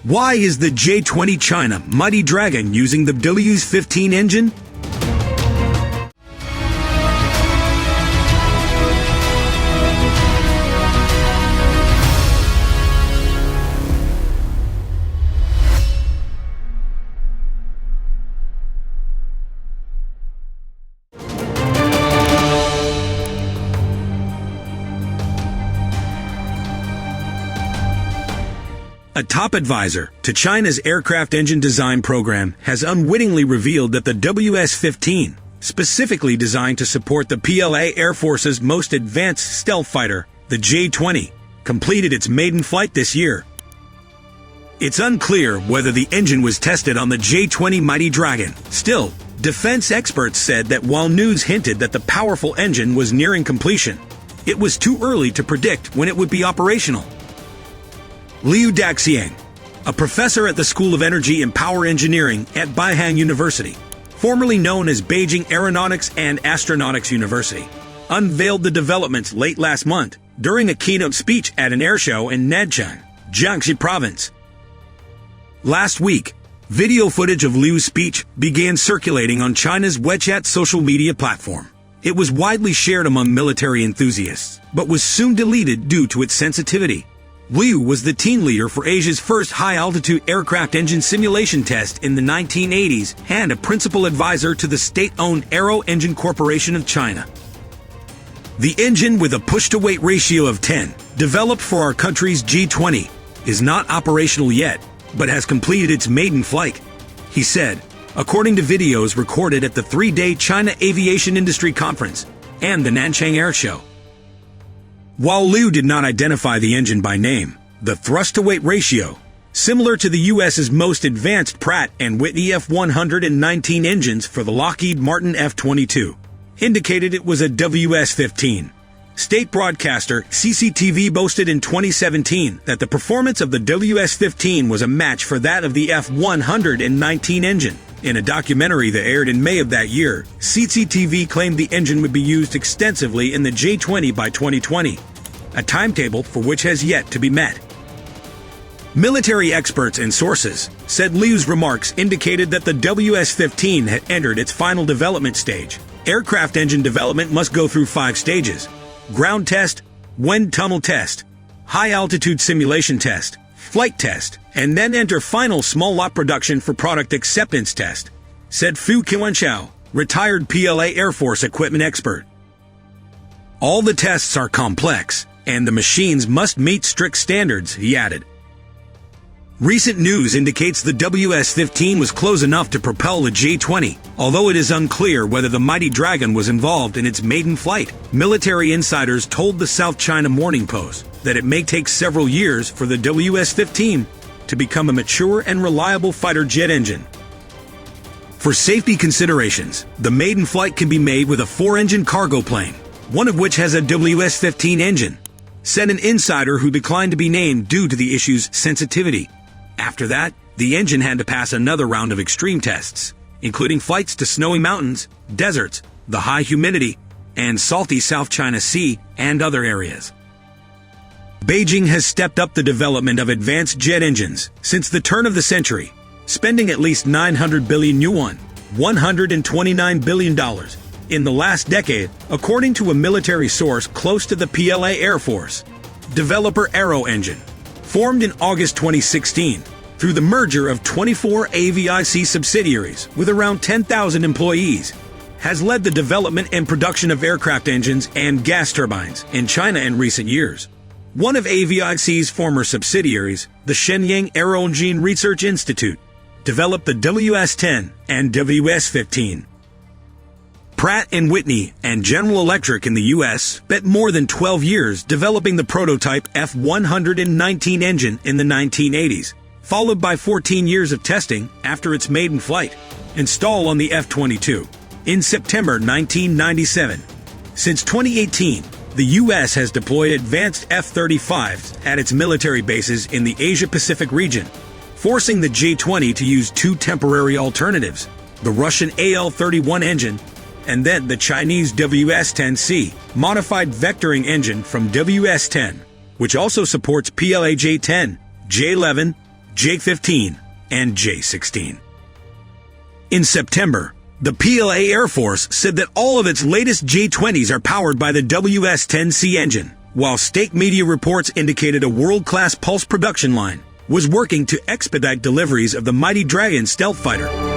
Why is the J-20 China Mighty Dragon using the WS-15 engine? A top advisor to China's aircraft engine design program has unwittingly revealed that the WS-15, specifically designed to support the PLA Air Force's most advanced stealth fighter, the J-20, completed its maiden flight this year. It's unclear whether the engine was tested on the J-20 Mighty Dragon. Still, defense experts said that while news hinted that the powerful engine was nearing completion, it was too early to predict when it would be operational. Liu Daxiang, a professor at the School of Energy and Power Engineering at Beihang University, formerly known as Beijing Aeronautics and Astronautics University, unveiled the developments late last month during a keynote speech at an airshow in Nanchang, Jiangxi Province. Last week, video footage of Liu's speech began circulating on China's WeChat social media platform. It was widely shared among military enthusiasts, but was soon deleted due to its sensitivity. Liu was the team leader for Asia's first high-altitude aircraft engine simulation test in the 1980s and a principal advisor to the state-owned Aero Engine Corporation of China. The engine, with a push-to-weight ratio of 10, developed for our country's J-20, is not operational yet, but has completed its maiden flight, he said, according to videos recorded at the 3-day China Aviation Industry Conference and the Nanchang Air Show. While Liu did not identify the engine by name, the thrust-to-weight ratio, similar to the U.S.'s most advanced Pratt & Whitney F119 engines for the Lockheed Martin F-22, indicated it was a WS-15. State broadcaster CCTV boasted in 2017 that the performance of the WS-15 was a match for that of the F119 engine. In a documentary that aired in May of that year, CCTV claimed the engine would be used extensively in the J-20 by 2020, a timetable for which has yet to be met. Military experts and sources said Liu's remarks indicated that the WS-15 had entered its final development stage. Aircraft engine development must go through 5 stages: ground test, wind tunnel test, high-altitude simulation test, flight test, and then enter final small lot production for product acceptance test, said Fu Qianchao, retired PLA Air Force equipment expert. All the tests are complex, and the machines must meet strict standards, he added. Recent news indicates the WS-15 was close enough to propel the J-20, although it is unclear whether the Mighty Dragon was involved in its maiden flight. Military insiders told the South China Morning Post that it may take several years for the WS-15 to become a mature and reliable fighter jet engine. For safety considerations, the maiden flight can be made with a 4-engine cargo plane, one of which has a WS-15 engine, said an insider who declined to be named due to the issue's sensitivity. After that, the engine had to pass another round of extreme tests, including flights to snowy mountains, deserts, the high humidity, and salty South China Sea and other areas. Beijing has stepped up the development of advanced jet engines since the turn of the century, spending at least 900 billion yuan, $129 billion, in the last decade, according to a military source close to the PLA Air Force. Developer Aero Engine, formed in August 2016 through the merger of 24 AVIC subsidiaries with around 10,000 employees, has led the development and production of aircraft engines and gas turbines in China in recent years. One of AVIC's former subsidiaries, the Shenyang Aero Engine Research Institute, developed the WS-10 and WS-15. Pratt & Whitney and General Electric in the U.S. spent more than 12 years developing the prototype F119 engine in the 1980s, followed by 14 years of testing after its maiden flight, installed on the F-22 in September 1997. Since 2018, the U.S. has deployed advanced F-35s at its military bases in the Asia-Pacific region, forcing the J-20 to use 2 temporary alternatives, the Russian AL-31 engine and then the Chinese WS-10C, modified vectoring engine from WS-10, which also supports PLA J-10, J-11, J-15, and J-16. In September, the PLA Air Force said that all of its latest J-20s are powered by the WS-10C engine, while state media reports indicated a world-class pulse production line was working to expedite deliveries of the Mighty Dragon stealth fighter.